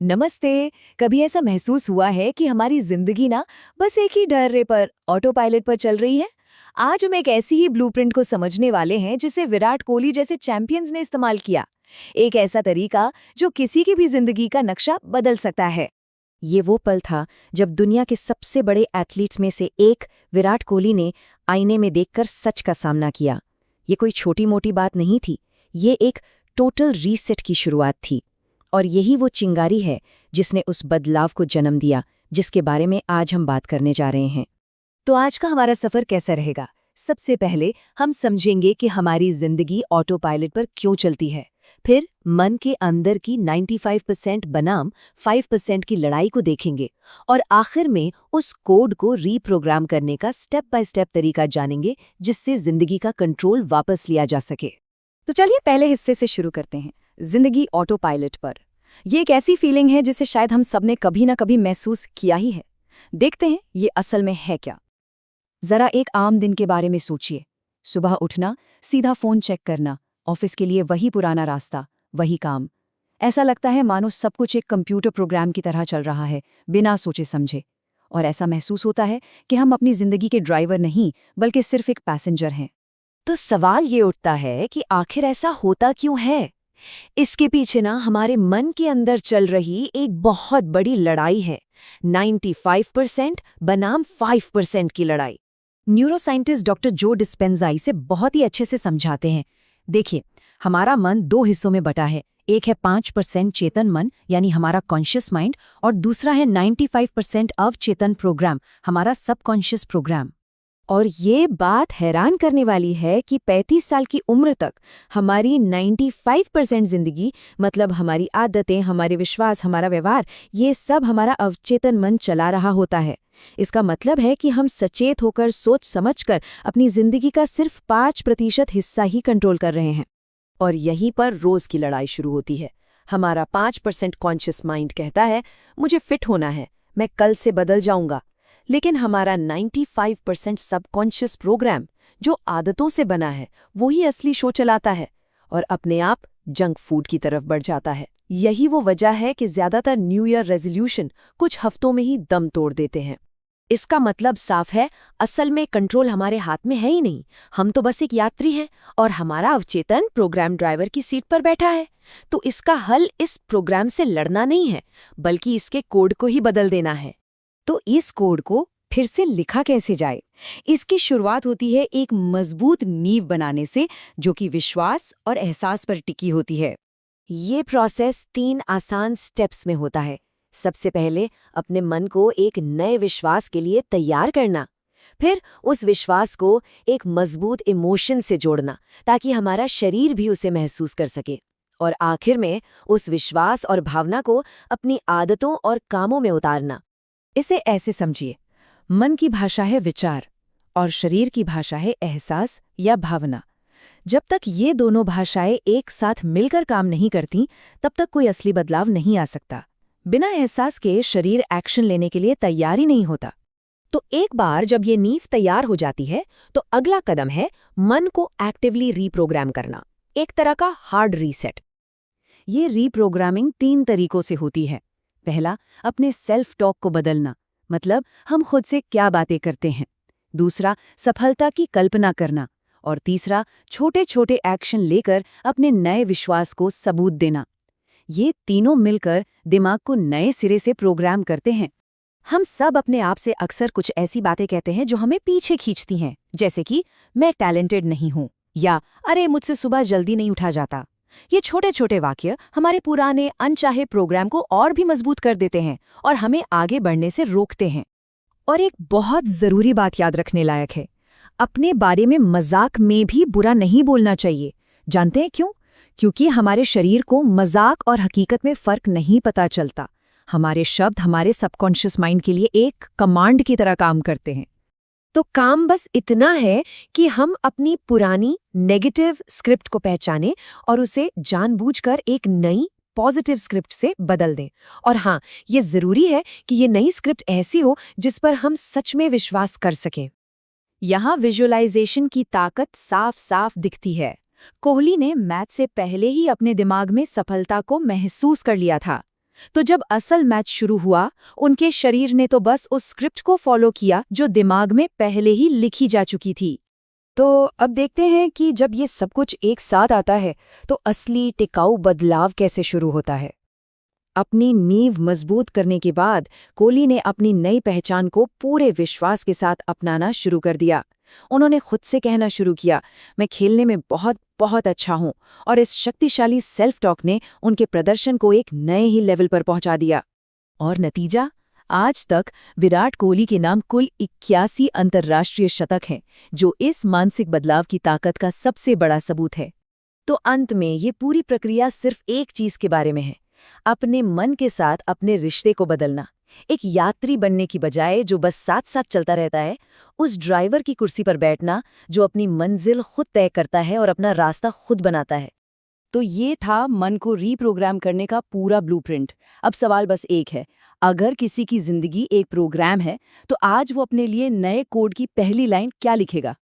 नमस्ते। कभी ऐसा महसूस हुआ है कि हमारी जिंदगी ना बस एक ही डर्रे पर ऑटो पायलट पर चल रही है? आज हम एक ऐसी ही ब्लूप्रिंट को समझने वाले हैं जिसे विराट कोहली जैसे चैंपियंस ने इस्तेमाल किया। एक ऐसा तरीका जो किसी की भी जिंदगी का नक्शा बदल सकता है। ये वो पल था जब दुनिया के सबसे बड़े एथलीट्स में से एक विराट कोहली ने आईने में देखकर सच का सामना किया। ये कोई छोटी-मोटी बात नहीं थी, ये एक टोटल रीसेट की शुरुआत थी। और यही वो चिंगारी है जिसने उस बदलाव को जन्म दिया, जिसके बारे में आज हम बात करने जा रहे हैं। तो आज का हमारा सफर कैसा रहेगा? सबसे पहले हम समझेंगे कि हमारी जिंदगी ऑटो पायलट पर क्यों चलती है। फिर मन के अंदर की 95% बनाम 5% की लड़ाई को देखेंगे और आखिर में उस कोड को रीप्रोग्राम करने का स्टेप बाय स्टेप तरीका जानेंगे जिससे जिंदगी का कंट्रोल वापस लिया जा सके। तो चलिए पहले हिस्से से शुरू करते हैं, जिंदगी ऑटो पायलट पर। ये एक ऐसी फीलिंग है जिसे शायद हम सबने कभी ना कभी महसूस किया ही है। देखते हैं ये असल में है क्या। जरा एक आम दिन के बारे में सोचिए। सुबह उठना, सीधा फोन चेक करना, ऑफिस के लिए वही पुराना रास्ता, वही काम। ऐसा लगता है मानो सब कुछ एक कंप्यूटर प्रोग्राम की तरह चल रहा है, बिना सोचे समझे। और ऐसा महसूस होता है कि हम अपनी जिंदगी के ड्राइवर नहीं, बल्कि सिर्फ एक पैसेंजर हैं। तो सवाल ये उठता है कि आखिर ऐसा होता क्यों है? इसके पीछे ना हमारे मन के अंदर चल रही एक बहुत बड़ी लड़ाई है। 95% बनाम 5% की लड़ाई। न्यूरोसाइंटिस्ट डॉक्टर जो डिस्पेंजा इसे बहुत ही अच्छे से समझाते हैं। देखिए, हमारा मन दो हिस्सों में बटा है। एक है 5% चेतन मन, यानी हमारा कॉन्शियस माइंड, और दूसरा है 95% अवचेतन प्रोग्राम, हमारा सबकॉन्शियस प्रोग्राम। और ये बात हैरान करने वाली है कि 35 साल की उम्र तक हमारी 95% जिंदगी, मतलब हमारी आदतें, हमारे विश्वास, हमारा व्यवहार, ये सब हमारा अवचेतन मन चला रहा होता है। इसका मतलब है कि हम सचेत होकर, सोच समझकर अपनी जिंदगी का सिर्फ 5% हिस्सा ही कंट्रोल कर रहे हैं। और यहीं पर रोज की लड़ाई शुरू होती है। हमारा 5% कॉन्शियस माइंड कहता है, मुझे फिट होना है, मैं कल से बदल जाऊंगा। लेकिन हमारा 95% सबकॉन्शियस प्रोग्राम, जो आदतों से बना है, वही असली शो चलाता है और अपने आप जंक फूड की तरफ बढ़ जाता है। यही वो वजह है कि ज्यादातर न्यू ईयर रेजोल्यूशन कुछ हफ्तों में ही दम तोड़ देते हैं। इसका मतलब साफ है, असल में कंट्रोल हमारे हाथ में है ही नहीं। हम तो बस एक यात्री हैं और हमारा अवचेतन प्रोग्राम ड्राइवर की सीट पर बैठा है। तो इसका हल इस प्रोग्राम से लड़ना नहीं है, बल्कि इसके कोड को ही बदल देना है। तो इस कोड को फिर से लिखा कैसे जाए? इसकी शुरुआत होती है एक मजबूत नींव बनाने से, जो कि विश्वास और एहसास पर टिकी होती है। ये प्रोसेस 3 आसान स्टेप्स में होता है। सबसे पहले अपने मन को एक नए विश्वास के लिए तैयार करना। फिर उस विश्वास को एक मजबूत इमोशन से जोड़ना, ताकि हमारा शरीर भी उसे महसूस कर सके। और आखिर में उस विश्वास और भावना को अपनी आदतों और कामों में उतारना। इसे ऐसे समझिए, मन की भाषा है विचार और शरीर की भाषा है एहसास या भावना। जब तक ये दोनों भाषाएं एक साथ मिलकर काम नहीं करती, तब तक कोई असली बदलाव नहीं आ सकता। बिना एहसास के शरीर एक्शन लेने के लिए तैयार ही नहीं होता। तो एक बार जब ये नींव तैयार हो जाती है, तो अगला कदम है मन को एक्टिवली रीप्रोग्राम करना, एक तरह का हार्ड रीसेट। ये रीप्रोग्रामिंग 3 तरीकों से होती है। पहला, अपने सेल्फ टॉक को बदलना, मतलब हम खुद से क्या बातें करते हैं। दूसरा, सफलता की कल्पना करना। और तीसरा, छोटे छोटे एक्शन लेकर अपने नए विश्वास को सबूत देना। ये तीनों मिलकर दिमाग को नए सिरे से प्रोग्राम करते हैं। हम सब अपने आप से अक्सर कुछ ऐसी बातें कहते हैं जो हमें पीछे खींचती हैं, जैसे कि मैं टैलेंटेड नहीं हूं, या अरे मुझसे सुबह जल्दी नहीं उठा जाता। ये छोटे छोटे वाक्य हमारे पुराने अनचाहे प्रोग्राम को और भी मजबूत कर देते हैं और हमें आगे बढ़ने से रोकते हैं। और एक बहुत जरूरी बात याद रखने लायक है, अपने बारे में मजाक में भी बुरा नहीं बोलना चाहिए। जानते हैं क्यों? क्योंकि हमारे शरीर को मजाक और हकीकत में फर्क नहीं पता चलता। हमारे शब्द हमारे सबकॉन्शियस माइंड के लिए एक कमांड की तरह काम करते हैं। तो काम बस इतना है कि हम अपनी पुरानी नेगेटिव स्क्रिप्ट को पहचानें और उसे जानबूझकर एक नई पॉजिटिव स्क्रिप्ट से बदल दें। और हाँ, ये जरूरी है कि ये नई स्क्रिप्ट ऐसी हो जिस पर हम सच में विश्वास कर सकें। यहाँ विजुअलाइजेशन की ताकत साफ साफ दिखती है। कोहली ने मैच से पहले ही अपने दिमाग में सफलता को महसूस कर लिया था। तो जब असल मैच शुरू हुआ, उनके शरीर ने तो बस उस स्क्रिप्ट को फॉलो किया जो दिमाग में पहले ही लिखी जा चुकी थी। तो अब देखते हैं कि जब ये सब कुछ एक साथ आता है तो असली टिकाऊ बदलाव कैसे शुरू होता है। अपनी नींव मजबूत करने के बाद कोहली ने अपनी नई पहचान को पूरे विश्वास के साथ अपनाना शुरू कर दिया। उन्होंने खुद से कहना शुरू किया, मैं खेलने में बहुत बहुत अच्छा हूं, और इस शक्तिशाली सेल्फ टॉक ने उनके प्रदर्शन को एक नए ही लेवल पर पहुंचा दिया। और नतीजा, आज तक विराट कोहली के नाम कुल 81 अंतर्राष्ट्रीय शतक हैं, जो इस मानसिक बदलाव की ताकत का सबसे बड़ा सबूत है। तो अंत में ये पूरी प्रक्रिया सिर्फ एक चीज के बारे में है, अपने मन के साथ अपने रिश्ते को बदलना। एक यात्री बनने की बजाय जो बस साथ साथ चलता रहता है, उस ड्राइवर की कुर्सी पर बैठना जो अपनी मंजिल खुद तय करता है और अपना रास्ता खुद बनाता है। तो ये था मन को रीप्रोग्राम करने का पूरा ब्लूप्रिंट। अब सवाल बस एक है, अगर किसी की जिंदगी एक प्रोग्राम है, तो आज वो अपने लिए नए कोड की पहली लाइन क्या लिखेगा?